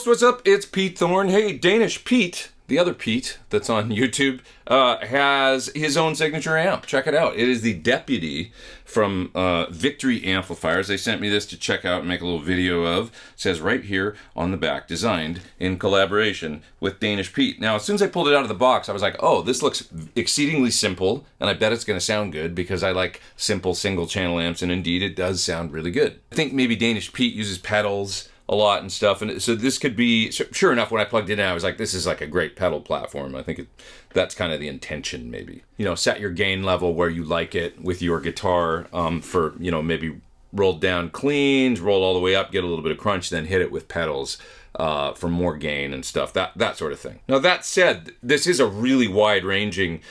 what's up? It's Pete Thorn. Hey, Danish Pete, the other Pete that's on YouTube, has his own signature amp. Check it out. It is the Deputy from Victory Amplifiers. They sent me this to check out and make a little video of. It says right here on the back, designed in collaboration with Danish Pete. Now, as soon as I pulled it out of the box, I was like, oh, this looks exceedingly simple, and I bet it's going to sound good because I like simple single-channel amps, and indeed, it does sound really good. I think maybe Danish Pete uses pedals a lot and stuff, and so this could be, sure enough, when I plugged it in, I was like, this is like a great pedal platform. I think that's kind of the intention, maybe. You know, set your gain level where you like it with your guitar for, you know, maybe rolled down cleans, roll all the way up, get a little bit of crunch, then hit it with pedals for more gain and stuff, that sort of thing. Now, that said, this is a really wide-ranging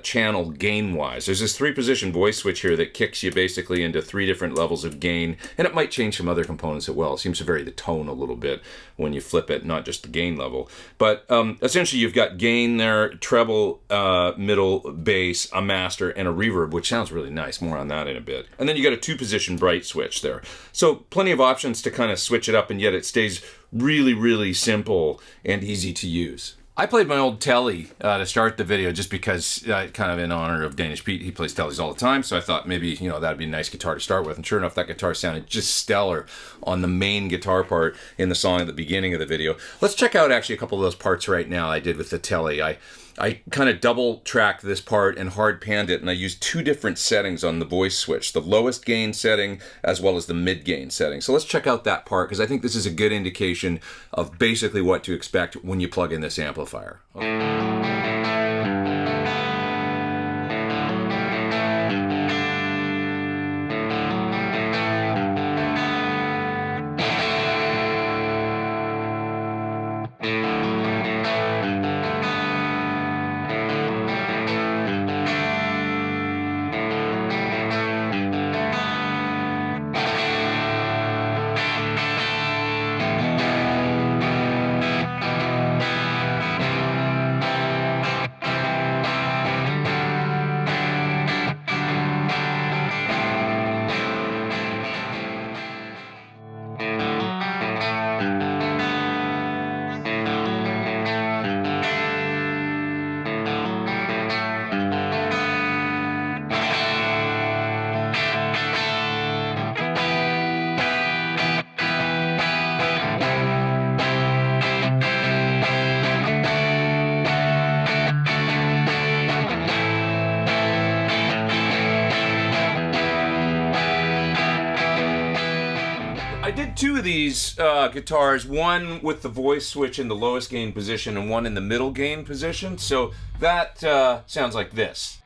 channel gain-wise. There's this 3-position voice switch here that kicks you basically into 3 different levels of gain, and it might change some other components as well. It seems to vary the tone a little bit when you flip it, not just the gain level. But essentially, you've got gain there, treble, middle, bass, a master, and a reverb, which sounds really nice. More on that in a bit. And then you got a 2-position bright switch there. So plenty of options to kind of switch it up, and yet it stays really, really simple and easy to use. I played my old Telly to start the video just because, kind of in honor of Danish Pete, he plays Tellys all the time, so I thought maybe, you know, that'd be a nice guitar to start with, and sure enough, that guitar sounded just stellar on the main guitar part in the song at the beginning of the video. Let's check out actually a couple of those parts right now I did with the Telly. I kind of double-tracked this part and hard-panned it, and I used 2 different settings on the voice switch, the lowest gain setting as well as the mid-gain setting. So let's check out that part, because I think this is a good indication of basically what to expect when you plug in this amplifier. I did 2 of these guitars, one with the voice switch in the lowest gain position and one in the middle gain position, so that sounds like this.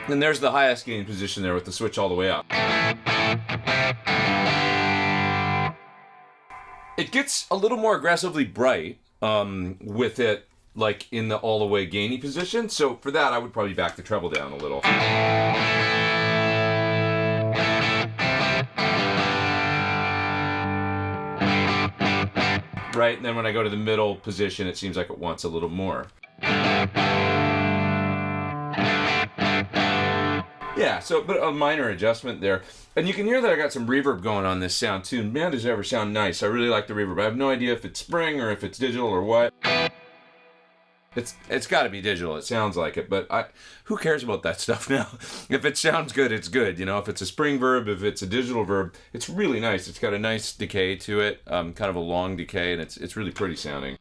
And there's the highest gain position there with the switch all the way up. It gets a little more aggressively bright with it like in the all the way gainy position. So for that, I would probably back the treble down a little. Right, and then when I go to the middle position, it seems like it wants a little more. Yeah, so but a minor adjustment there. And you can hear that I got some reverb going on this sound too. Man, does it ever sound nice. I really like the reverb. I have no idea if it's spring or if it's digital or what. It's got to be digital. It sounds like it, but who cares about that stuff now? If it sounds good, it's good. You know, if it's a spring verb, if it's a digital verb, it's really nice. It's got a nice decay to it, kind of a long decay, and it's really pretty sounding.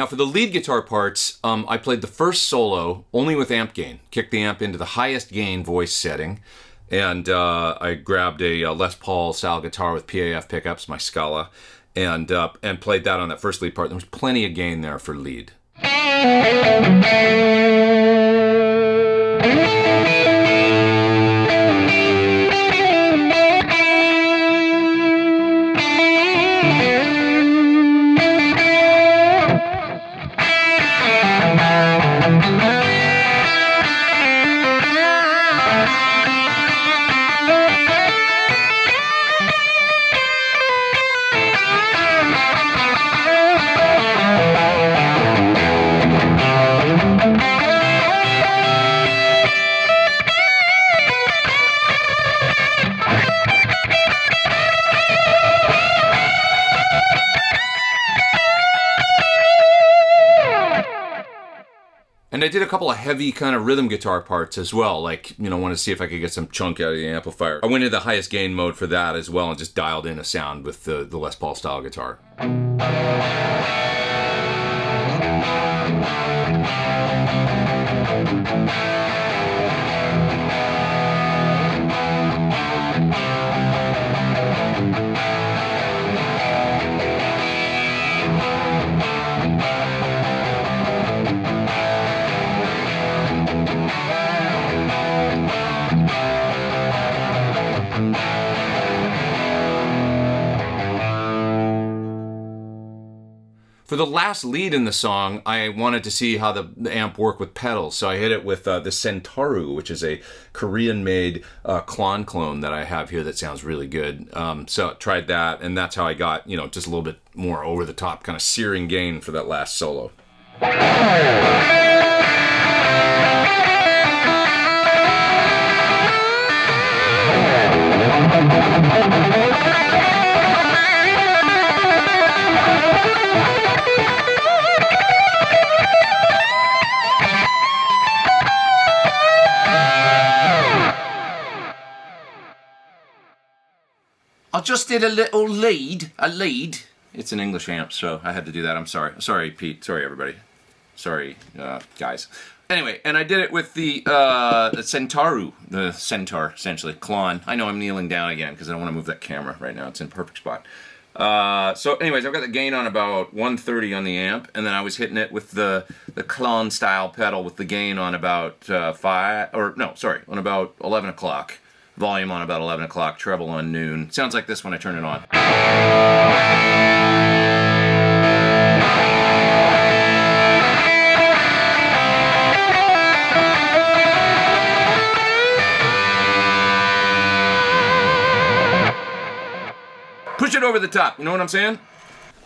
Now for the lead guitar parts, I played the first solo only with amp gain. Kicked the amp into the highest gain voice setting, and I grabbed a Les Paul style guitar with PAF pickups, my Scala, and played that on that first lead part. There was plenty of gain there for lead. And I did a couple of heavy kind of rhythm guitar parts as well, like, you know, want to see if I could get some chunk out of the amplifier. I went into the highest gain mode for that as well and just dialed in a sound with the Les Paul style guitar. For the last lead in the song, I wanted to see how the amp worked with pedals, so I hit it with the Centauru, which is a Korean-made Klon clone that I have here that sounds really good. So tried that, and that's how I got, you know, just a little bit more over-the-top, kind of searing gain for that last solo. I just did a little lead, It's an English amp, so I had to do that. I'm sorry. Sorry, Pete. Sorry, everybody. Sorry, guys. Anyway, and I did it with the Centauru, the Centaur, essentially, Klon. I know I'm kneeling down again because I don't want to move that camera right now. It's in a perfect spot. So anyways, I've got the gain on about 130 on the amp, and then I was hitting it with the Klon style pedal with the gain on about on about 11 o'clock. Volume on about 11 o'clock, treble on noon. Sounds like this when I turn it on. Push it over the top, you know what I'm saying?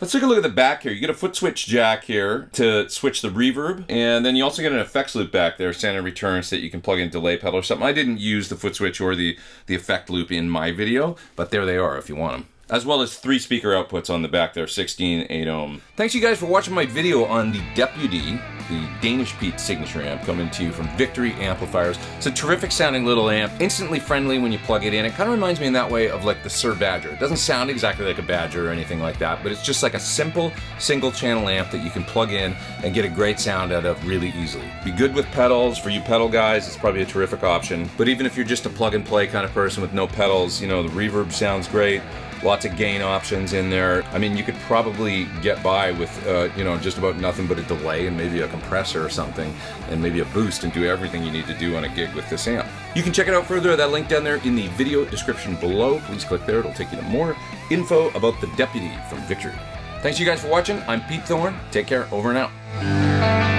Let's take a look at the back here. You get a foot switch jack here to switch the reverb, and then you also get an effects loop back there, center return, so that you can plug in delay pedal or something. I didn't use the foot switch or the effect loop in my video, but there they are if you want them. As well as 3 speaker outputs on the back there, 16, 8 ohm. Thanks you guys for watching my video on the Deputy, the Danish Pete signature amp, coming to you from Victory Amplifiers. It's a terrific sounding little amp, instantly friendly when you plug it in. It kind of reminds me in that way of like the Sir Badger. It doesn't sound exactly like a Badger or anything like that, but it's just like a simple single channel amp that you can plug in and get a great sound out of really easily. Be good with pedals. For you pedal guys, it's probably a terrific option. But even if you're just a plug and play kind of person with no pedals, you know, the reverb sounds great. Lots of gain options in there. I mean, you could probably get by with, you know, just about nothing but a delay and maybe a compressor or something, and maybe a boost, and do everything you need to do on a gig with this amp. You can check it out further at that link down there in the video description below. Please click there, it'll take you to more info about the Deputy from Victory. Thanks you guys for watching. I'm Pete Thorn. Take care, over and out.